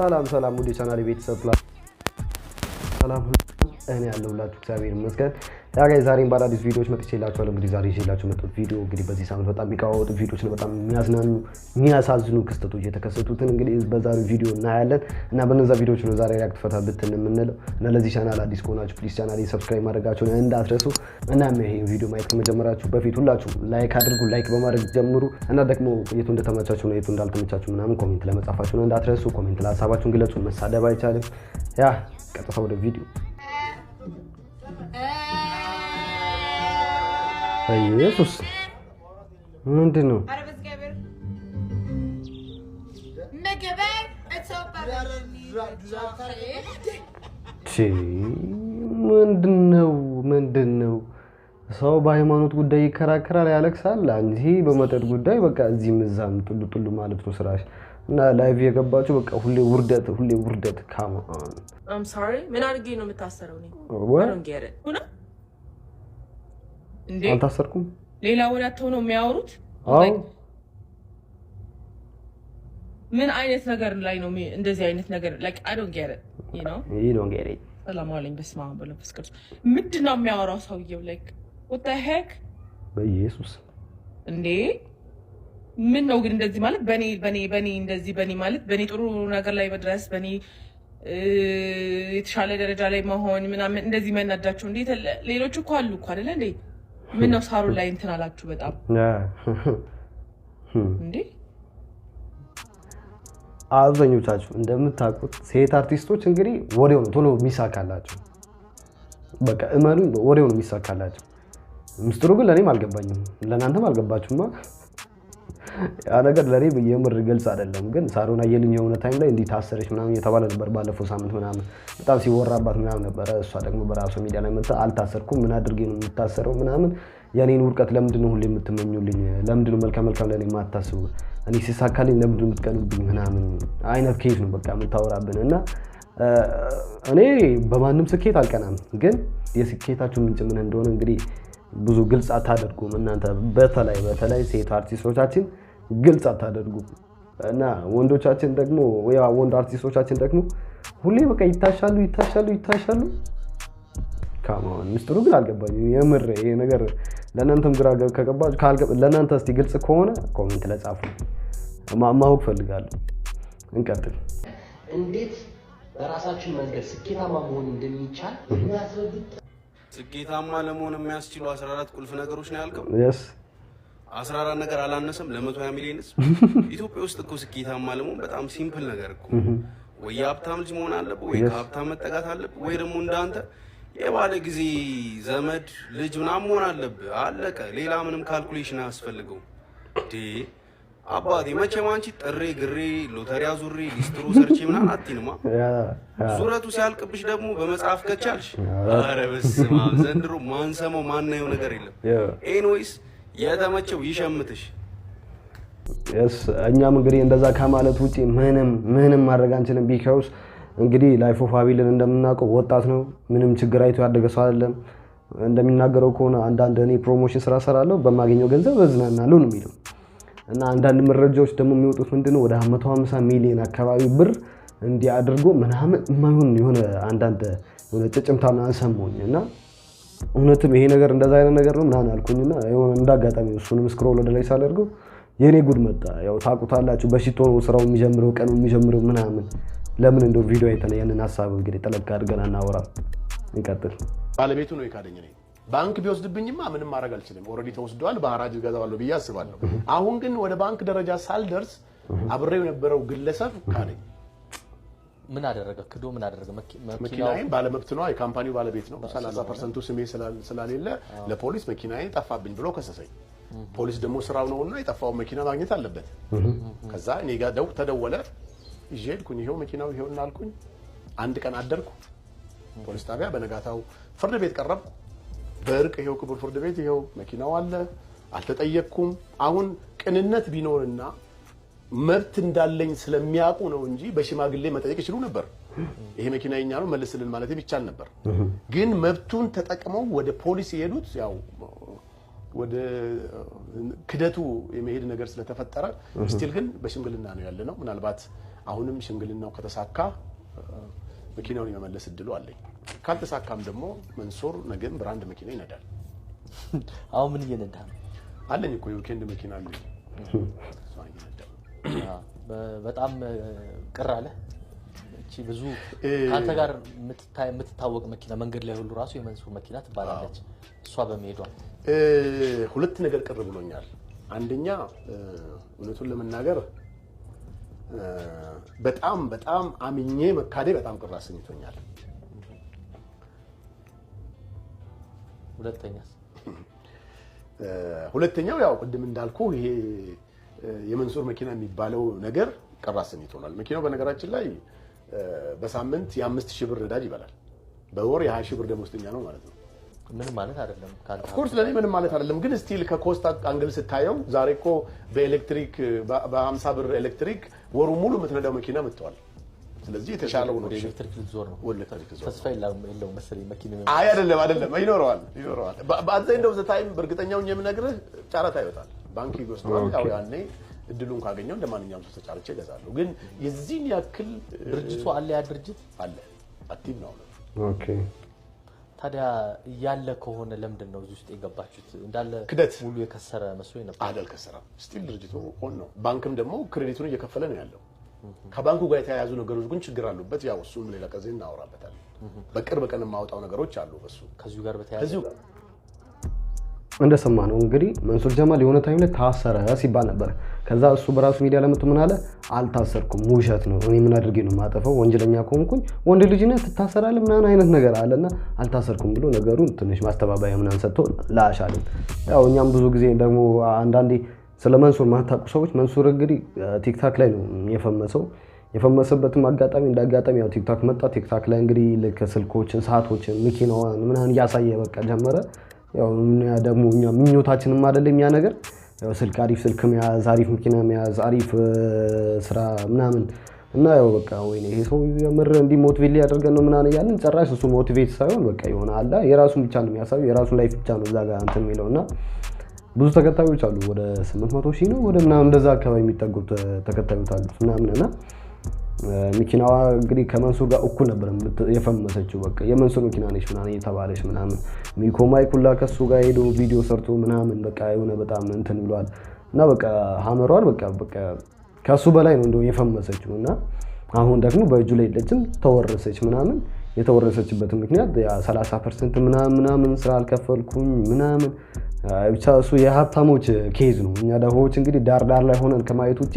ሰላም ወደ ቻናሌ ቤተሰብ ሰላም እኔ ያለሁላችሁ እግዚአብሔር ይመስገን። ያ ጋይ ዛሬም በአዳዲስ ቪዲዮዎች መጥቼላችኋለሁ። እንግዲህ ዛሬ ይዤላችሁ መጥቶ ቪዲዮ እንግዲህ በዚህ ሳምንት በጣም የሚቃወጡ ቪዲዮዎች ነው። በጣም የሚያዝናኑ የሚያሳዝኑ ክስተቶች የተከሰቱትን እንግዲህ በዛሬው ቪዲዮ እናያለን እና በእነዛ ቪዲዮዎች ነው ዛሬ ሪአክት ፈታ ብትን የምንለው እና ለዚህ ቻናል አዲስ ከሆናችሁ ፕሊዝ ቻናሌን ሰብስክራይብ ማድረጋችሁን እንዳትረሱ እና ይሄን ቪዲዮ ማየት ከመጀመራችሁ በፊት ሁላችሁ ላይክ አድርጉ። ላይክ በማድረግ ጀምሩ እና ደግሞ የቱ እንደተመቻችሁ ነው የቱ እንዳልተመቻችሁ ምናምን ኮሜንት ለመጻፋችሁ ነው እንዳትረሱ። ኮሜንት ላይ ሀሳባችሁን ግለጹ። መሳደብ አይቻልም። ያ ቀጥታ ወደ ቪዲዮ ኢየሱስ ምንድን ነው? ምንድን ነው? ሰው በሃይማኖት ጉዳይ ይከራከራል ያለቅሳል። አንቺ በመጠጥ ጉዳይ በቃ እዚህም እዛም ጥሉ ማለት ነው ስራሽ። እና ላይቭ የገባችሁ በቃ ሁሌ ውርደት ካማ I'm sorry ምን አድርጌ ነው የምታሰረው? እንዴ አልታሰርኩም። ሌላ ወዳተው ነው የሚያወሩት። ምን አይነት ነገር ላይ ነው እንደዚህ አይነት ነገር like I don't get it, you know ሰላም አለኝ በስመ አብ ወመንፈስ ቅዱስ። ምንድነው የሚያወራው ሰውየው? like what the heck በኢየሱስ እንዴ ምን ነው ግን እንደዚህ ማለት በኔ እንደዚህ በኔ ማለት በኔ ጥሩ ነገር ላይ መድረስ በኔ የተሻለ ደረጃ ላይ መሆን ምናምን እንደዚህ መናዳቸው እንዴ? ሌሎች እኮ አሉ እኮ አይደለ እንዴ? ምን ነው ሳሩ ላይ እንትን አላችሁ በጣም እንዴ? አብዛኞቻችሁ እንደምታውቁት ሴት አርቲስቶች እንግዲህ ወዲያው ነው ቶሎ የሚሳካላቸው። በቃ እመኑ ወዲያው ነው የሚሳካላቸው። ምስጢሩ ግን ለኔም አልገባኝም ለናንተም አልገባችሁማ። ያ ነገር ለኔ በየምር ግልጽ አይደለም። ግን ሳሩን አየልኝ የሆነ ታይም ላይ እንዲህ ታሰረች ምናምን እየተባለ ነበር ባለፈው ሳምንት ምናምን በጣም ሲወራባት ምናምን ነበር። እሷ ደግሞ በራሷ ሚዲያ ላይ መጣ አልታሰርኩም ምን አድርጌ ነው የምታሰረው ምናምን የኔን ውድቀት ለምንድን ነው ሁሌ የምትመኙልኝ? ለምንድን ነው መልካም ለኔ የማታስቡ? እኔ ሲሳካልኝ ለምንድን ነው የምትቀኑብኝ? ምናምን አይነት ኬዝ ነው በቃ የምታወራብን። እና እኔ በማንም ስኬት አልቀናም። ግን የስኬታችሁ ምንጭ ምን እንደሆነ እንግዲህ ብዙ ግልጽ አታደርጉም እናንተ በተለይ ሴት አርቲስቶቻችን ግልጽ አታደርጉም። እና ወንዶቻችን ደግሞ ወንድ አርቲስቶቻችን ደግሞ ሁሌ በቃ ይታሻሉ። ካማን ምስጢሩ ግን አልገባኝም የምር ይሄ ነገር ለእናንተም ግራ ከገባችሁ ለእናንተ እስቲ ግልጽ ከሆነ ኮሜንት ላይ ጻፉ። ማወቅ ፈልጋለሁ። እንቀጥል። እንዴት በራሳችን መንገድ ስኬታማ መሆን እንደሚቻል የሚያስረዱት ስኬታማ ለመሆን የሚያስችሉ 14 ቁልፍ ነገሮች ነው ያልከው? yes 14 ነገር አላነሰም ለ120 ሚሊዮን ኢትዮጵያ ውስጥ እኮ ስኬታማ ለመሆን በጣም ሲምፕል ነገር እኮ ወይ ሀብታም ልጅ መሆን አለበት ወይ ከሀብታም መጠጋት አለበት ወይ ደግሞ እንዳንተ የባለ ጊዜ ዘመድ ልጅ ምናምን መሆን አለበት። አለቀ። ሌላ ምንም ካልኩሌሽን አያስፈልገው። አባቴ መቼም አንቺ ጥሬ ግሬ ሎተሪ አዙሬ ሊስትሮ ሰርቼ ምናምን አትይንማ። ዙረቱ ሲያልቅብሽ ደግሞ በመጽሐፍ ከቻልሽ ኧረ በስመ አብ ዘንድሮ ማንሰማው ማናየው ነገር የለም። ኤኒዌይስ የተመቸው ይሸምትሽ። እኛም እንግዲህ እንደዛ ከማለት ውጪ ምንም ማድረግ አንችልም። ቢካውስ እንግዲህ ላይፍ ኦፍ አቢልን እንደምናውቀው ወጣት ነው። ምንም ችግር አይቶ ያደገ ሰው አይደለም። እንደሚናገረው ከሆነ አንዳንድ እኔ ፕሮሞሽን ስራ ሰራለሁ በማገኘው ገንዘብ እዝናናለሁ ነው የሚለው። እና አንዳንድ መረጃዎች ደግሞ የሚወጡት ምንድነው ወደ 150 ሚሊዮን አካባቢ ብር እንዲያደርጉ ምናምን የማይሆን የሆነ አንዳንድ የሆነ ጭጭምታ ምናምን ሰማሁኝ። እና እውነትም ይሄ ነገር እንደዛ አይነት ነገር ነው ምናምን አልኩኝና የሆነ እንዳጋጣሚ እሱንም ስክሮል ወደ ላይ ሳደርገው የኔ ጉድ መጣ። ያው ታውቁታላችሁ በሽቶ ነው ስራው የሚጀምረው ቀኑ የሚጀምረው ምናምን። ለምን እንደው ቪዲዮ አይተን ያንን ሐሳብ እንግዲህ ጠለቅ አድርገን እናወራ። እንቀጥል። ባለቤቱ ነው የካደኝ ነኝ። ባንክ ቢወስድብኝማ ምንም ማድረግ አልችልም። ኦሬዲ ተወስዷል። በሐራጅ ገዛዋለሁ ብዬ አስባለሁ። አሁን ግን ወደ ባንክ ደረጃ ሳልደርስ አብሬው የነበረው ግለሰብ ካደኝ። ምን አደረገ? ክዶ ምን አደረገ? መኪናዬን ባለመብት ነው የካምፓኒው ባለቤት ነው 30% ስሜ ስላሌለ ለፖሊስ መኪናዬን ጠፋብኝ ብሎ ከሰሰኝ። ፖሊስ ደግሞ ስራው ነውና የጠፋው መኪና ማግኘት አለበት። ከዛ እኔ ጋር ተደወለ። ይዤ ሄድኩኝ። ይሄው መኪናው ይሄውና አልኩኝ። አንድ ቀን አደርኩ ፖሊስ ጣቢያ። በነጋታው ፍርድ ቤት ቀረብኩ። በእርቅ ይሄው ክቡር ፍርድ ቤት ይሄው መኪናው አለ አልተጠየቅኩም። አሁን ቅንነት ቢኖርና መብት እንዳለኝ ስለሚያውቁ ነው እንጂ በሽማግሌ መጠየቅ ይችሉ ነበር። ይሄ መኪና የኛ ነው መልስልን ማለት ይቻል ነበር። ግን መብቱን ተጠቅመው ወደ ፖሊስ የሄዱት ያው ወደ ክደቱ የመሄድ ነገር ስለተፈጠረ ስቲል ግን በሽምግልና ነው ያለነው። ምናልባት አሁንም ሽንግልናው ከተሳካ መኪናውን የመመለስ እድሉ አለኝ ካልተሳካም ደግሞ መንሱር ነገም ብራንድ መኪና ይነዳል አሁን ምን እየነዳ ነው አለኝ እኮ የዊኬንድ መኪና አለኝ በጣም ቅራለ እቺ ብዙ ካንተ ጋር የምትታወቅ መኪና መንገድ ላይ ሁሉ ራሱ የመንሱር መኪና ትባላለች እሷ በመሄዷ ሁለት ነገር ቅር ብሎኛል አንደኛ እውነቱን ለመናገር በጣም አምኜ መካዴ በጣም ቅር አሰኝቶኛል ሁለተኛው ያው ቅድም እንዳልኩ ይሄ የመንሱር መኪና የሚባለው ነገር ቅር አሰኝቶናል መኪናው በነገራችን ላይ በሳምንት የ5000 ብር ነዳጅ ይበላል በወር የ20000 ብር ደሞዝተኛ ነው ማለት ነው ምን ማለት አይደለም ኦፍ ኮርስ ለኔ ምንም ማለት አይደለም ግን ስቲል ከኮስት አንግል ስታየው ዛሬ እኮ በኤሌክትሪክ በ50 ብር ኤሌክትሪክ ወሩ ሙሉ የምትነዳው መኪና መጥቷል ስለዚህ የተሻለው ነው ኤሌክትሪክ ዞር ነው ወለታሪክ ዞር ተስፋ የለው መሰለኝ መኪና አይ አይደለም ይኖረዋል በአንተ እንደው ዘታይም በርግጠኛው የምነግርህ ጫራታ ይወጣል ባንክ ይወስደዋል ያው ያኔ እድሉን ካገኘው እንደማንኛውም ሰው ተጫርቼ ገዛለሁ ግን የዚህን ያክል ድርጅቱ አለ ያ ድርጅት አለ አክቲቭ ነው ኦኬ ታዲያ ያለ ከሆነ ለምንድን ነው እዚህ ውስጥ የገባችሁት እንዳለ ክደት ሙሉ የከሰረ መስሎኝ ነበር አይደል ከሰራ ስቲል ድርጅቱ ሆኖ ነው ባንክም ደግሞ ክሬዲቱን እየከፈለ ነው ያለው ከባንኩ ጋር የተያያዙ ነገሮች ግን ችግር አሉበት ያው እሱም ሌላ ቀን እናወራበታለን በቅርብ ቀን ማውጣው ነገሮች አሉ በሱ ከዚሁ ጋር በተያያዘ እንደሰማ ነው እንግዲህ መንሱር ጀማል የሆነ ታይም ላይ ታሰረ ሲባል ነበር ከዛ እሱ በራሱ ሚዲያ ለምጡ ምን አለ አልታሰርኩም ውሸት ነው እኔ ምን አድርጌ ነው ማጠፈው ወንጀለኛ ከሆንኩኝ ወንድ ልጅ ነህ ትታሰራለህ ምናምን አይነት ነገር አለና አልታሰርኩም ብሎ ነገሩን ትንሽ ማስተባበያ ምናምን ሰጥቶ ላሻለን ያው እኛም ብዙ ጊዜ ደግሞ አንዳንዴ ስለ መንሱር ማታውቁ ሰዎች መንሱር እንግዲህ ቲክታክ ላይ ነው የፈመሰበትም አጋጣሚ እንዳጋጣሚ ያው ቲክታክ መጣ ቲክታክ ላይ እንግዲህ ልክ ስልኮችን ሰዓቶችን መኪናዋን ምናምን ያሳየ በቃ ጀመረ ያው ደግሞ እኛ ምኞታችንም አይደለም ያ ነገር ያው አሪፍ ስልክ መያዝ አሪፍ መኪና መያዝ አሪፍ ስራ ምናምን እና ያው በቃ ወይኔ ይሄ ሰው የምር እንዲ ሞቲቬት ያደርገን ነው ምናምን ያለን ጨራሽ እሱ ሞቲቬት ሳይሆን በቃ ይሆነ አለ የራሱን ብቻ ነው የሚያሳየው የራሱን ላይፍ ብቻ ነው እዛ ጋር እንትን የሚለውና ብዙ ተከታዮች አሉ ወደ 800,000 ነው ወደ ምናምን እንደዛ አካባቢ የሚጠጉት ተከታዮች አሉ ምናምንና መኪናዋ እንግዲህ ከመንሱር ጋር እኩል ነበር የፈመሰችው በቃ የመንሱር መኪና ነች ምናምን እየተባለች ምናምን ሚኮማይ ኩላ ከሱ ጋር ሄዶ ቪዲዮ ሰርቶ ምናምን በቃ የሆነ በጣም እንትን ብሏል እና በቃ ሀመሯል በቃ ከሱ በላይ ነው እንደው የፈመሰችው እና አሁን ደግሞ በእጁ ላይ ለጭም ተወረሰች ምናምን የተወረሰችበት ምክንያት ያ 30% ምናምን ስራ አልከፈልኩም ምናምን ብቻ እሱ የሀብታሞች ኬዝ ነው እኛ ደሆች እንግዲህ ዳር ላይ ሆነን ከማየት ውጪ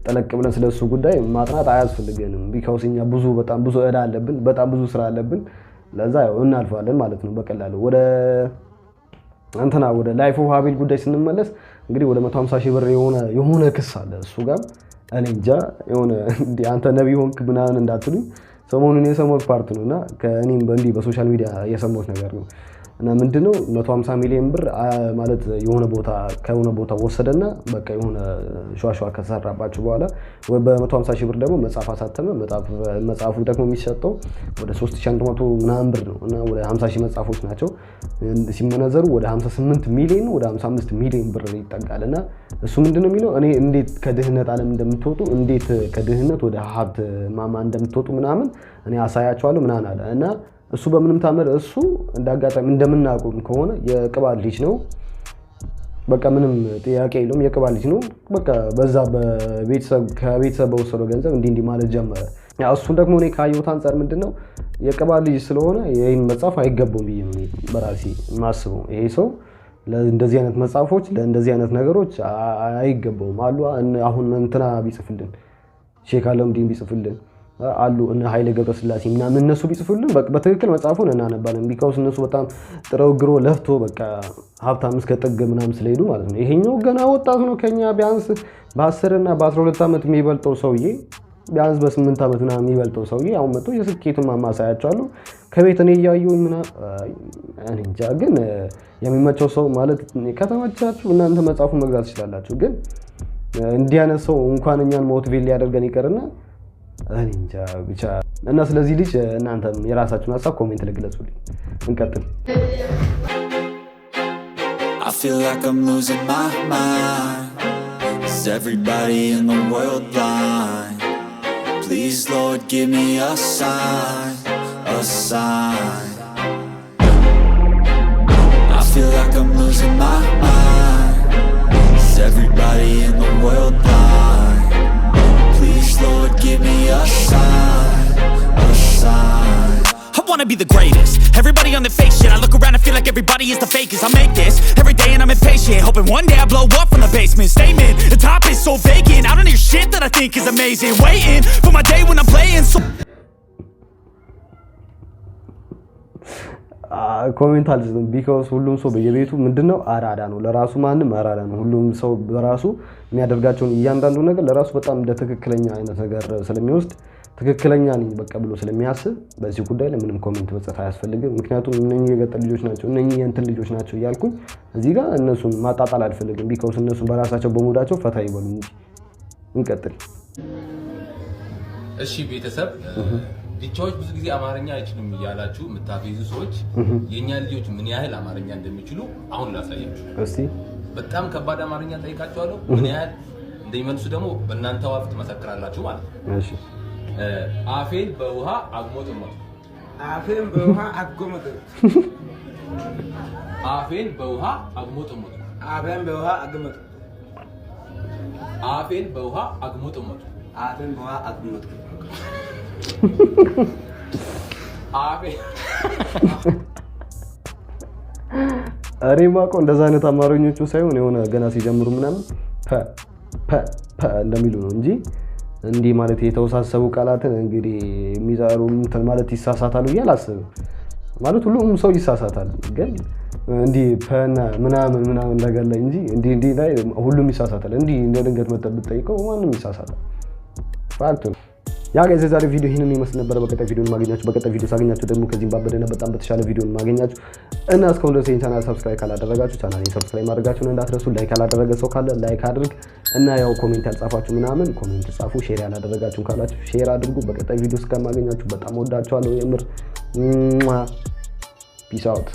ጠለቅ ብለን ስለሱ ጉዳይ ማጥናት አያስፈልገንም ቢካውስ እኛ በጣም ብዙ እዳ አለብን በጣም ብዙ ስራ አለብን ለዛ ያው እናልፋለን ማለት ነው በቀላሉ ወደ ላይፍ ኦፍ ሀቢል ጉዳይ ስንመለስ እንግዲህ ወደ 150,000 ብር የሆነ ክስ አለ እሱ ጋር እኔ እንጃ የሆነ እንዴ አንተ ነብይ ሆንክ ምናምን እንዳትሉኝ ሰሞኑን የሰማሁት ፓርት ነውና ከእኔም በእንዲህ በሶሻል ሚዲያ የሰማሁት ነገር ነው እና ምንድነው 150 ሚሊዮን ብር ማለት ከሆነ ቦታ ወሰደና በቃ የሆነ ሸዋሸዋ ከሰራባቸው በኋላ በ150,000 ብር ደግሞ መጽሐፍ አሳተመ መጽሐፉ ደግሞ የሚሸጠው ወደ 3100 ምናምን ብር ነው እና ወደ 50,000 መጽሐፎች ናቸው ሲመነዘሩ ወደ 58 ሚሊዮን ወደ 55 ሚሊዮን ብር ይጠጋልና እሱ ምንድነው የሚለው እኔ እንዴት ከድህነት ዓለም እንደምትወጡ እንዴት ከድህነት ወደ ሀብት ማማ እንደምትወጡ ምናምን እኔ አሳያቸዋለሁ ምናምን አለ እና እሱ በምንም ታመር እሱ እንዳጋጣሚ እንደምናቆም ከሆነ የቅባት ልጅ ነው በቃ ምንም ጥያቄ የለውም የቅባት ልጅ ነው በቃ በዛ ከቤተሰብ በወሰደው ገንዘብ እንዲህ ማለት ጀመረ ያው እሱ ደግሞ እኔ ካየሁት አንፃር ምንድነው የቅባት ልጅ ስለሆነ ይሄን መጽሐፍ አይገባውም ብዬ ነው በራሴ ማስበው ይሄ ሰው ለእንደዚህ አይነት መጽሐፎች ለእንደዚህ አይነት ነገሮች አይገባውም አሉ አሁን እንትና ቢጽፍልን ሼክ አለምዲን ቢጽፍልን አሉ እና ኃይለ ገብረስላሴ ምናምን እነሱ ቢጽፉልን በትክክል መጽሐፉን እናነባለን ቢካውስ እነሱ በጣም ጥረው ግሮ ለፍቶ በቃ ሀብታም እስከ ጥግ ምናምን ስለሄዱ ማለት ነው ይሄኛው ገና ወጣት ነው ከኛ ቢያንስ በ10 እና በ12 ዓመት የሚበልጠው ሰውዬ ቢያንስ በ8 ዓመት ምናምን የሚበልጠው ሰውዬ አሁን መጥቶ የስኬቱን ማማሳያቸዋለሁ ከቤት እኔ እያየሁ እኔ እንጃ ግን የሚመቸው ሰው ማለት ከተመቻችሁ እናንተ መጽሐፉን መግዛት ትችላላችሁ ግን እንዲህ አይነት ሰው እንኳን እኛን ሞቲቬት ሊያደርገን ይቀርና እኔ እንጃ ብቻ እና ስለዚህ ልጅ እናንተም የራሳችሁን ሐሳብ ኮሜንት ላይ ግለጹልኝ እንቀጥል I feel like I'm losing my mind. Is everybody in the world blind? Please, Lord, give me a sign, a sign. I feel like I'm losing my mind. Is everybody in the world blind? Please, Lord, give me a sign, a sign. I wanna be the greatest. Everybody on the fake shit. I look around and feel like everybody is the fakest. I make this every day and I'm impatient, hoping one day I blow up from the basement. Statement, the top is so vacant. I don't hear shit that I think is amazing. Waiting for my day when I'm playing so ኮሜንት አልጽፍም ቢኮዝ ሁሉም ሰው በየቤቱ ምንድነው አራዳ ነው ለራሱ ማንም አራዳ ነው ሁሉም ሰው በራሱ የሚያደርጋቸውን እያንዳንዱ ነገር ለራሱ በጣም እንደ ትክክለኛ አይነት ነገር ስለሚወስድ ትክክለኛ ነኝ በቃ ብሎ ስለሚያስብ በዚህ ጉዳይ ላይ ምንም ኮሜንት መስጠት አያስፈልግም ምክንያቱም እነኚህ የገጠር ልጆች ናቸው እነኚህ የእንትን ልጆች ናቸው እያልኩኝ እዚህ ጋር እነሱን ማጣጣል አልፈልግም ቢኮዝ እነሱ በራሳቸው በሞዳቸው ፈታ ይበሉ እንጂ እንቀጥል እሺ ቤተሰብ ዲቻዎች ብዙ ጊዜ አማርኛ አይችሉም ይያላችሁ መታፈይዙ ሰዎች የኛ ልጆች ምን ያህል አማርኛ እንደሚችሉ አሁን ላሳያችሁ እስቲ በጣም ከባድ አማርኛ ጠይቃችኋለሁ ምን ያህል እንደሚመልሱ ደግሞ በእናንተ ዋፍት መሰክራላችሁ ማለት ነው እሺ አፌን በውሃ አግሞጥሞጥ አፌን በውሃ አግሞጥሞጥ አፌን በውሃ አግሞጥሞጥ አፌን በውሃ አግሞጥሞጥ አፌን በውሃ አግሞጥሞጥ አፌን በውሃ አግሞጥሞጥ አሬማቆ እንደዛ አይነት አማርኞቹ ሳይሆን የሆነ ገና ሲጀምሩ ምናምን ፐ እንደሚሉ ነው እንጂ እንዲህ ማለት የተወሳሰቡ ቃላትን እንግዲህ የሚዛሩ እንትን ማለት ይሳሳታሉ ይላልአስብ ማለት ሁሉም ሰው ይሳሳታል ግን እንዲህ ፐና ምናምን ነገር ላይ እንጂ እንዲህ ላይ ሁሉም ይሳሳታል እንዲህ እንደ ድንገት መተብት ጠይቀው ማንንም ይሳሳታል ፋክት ያ ጋይስ ዛሬ ቪዲዮ ይሄንን ይመስል ነበር በቀጣይ ቪዲዮ ማግኛችሁ በቀጣይ ቪዲዮ ሳገኛችሁ ደግሞ ከዚህም ባበደና በጣም በተሻለ ቪዲዮ ማግኛችሁ እና እስካሁን ድረስ ይሄን ቻናል ሰብስክራይብ ካላደረጋችሁ ቻናሌን ሰብስክራይብ ማድረጋችሁን እንዳትረሱ ላይክ ያላደረገ ሰው ካለ ላይክ አድርግ እና ያው ኮሜንት ያልጻፋችሁ ምናምን ኮሜንት ጻፉ ሼር ያላደረጋችሁ ካላችሁ ሼር አድርጉ በቀጣይ ቪዲዮ እስከማገኛችሁ በጣም ወዳችኋለሁ የምር ፒስ አውት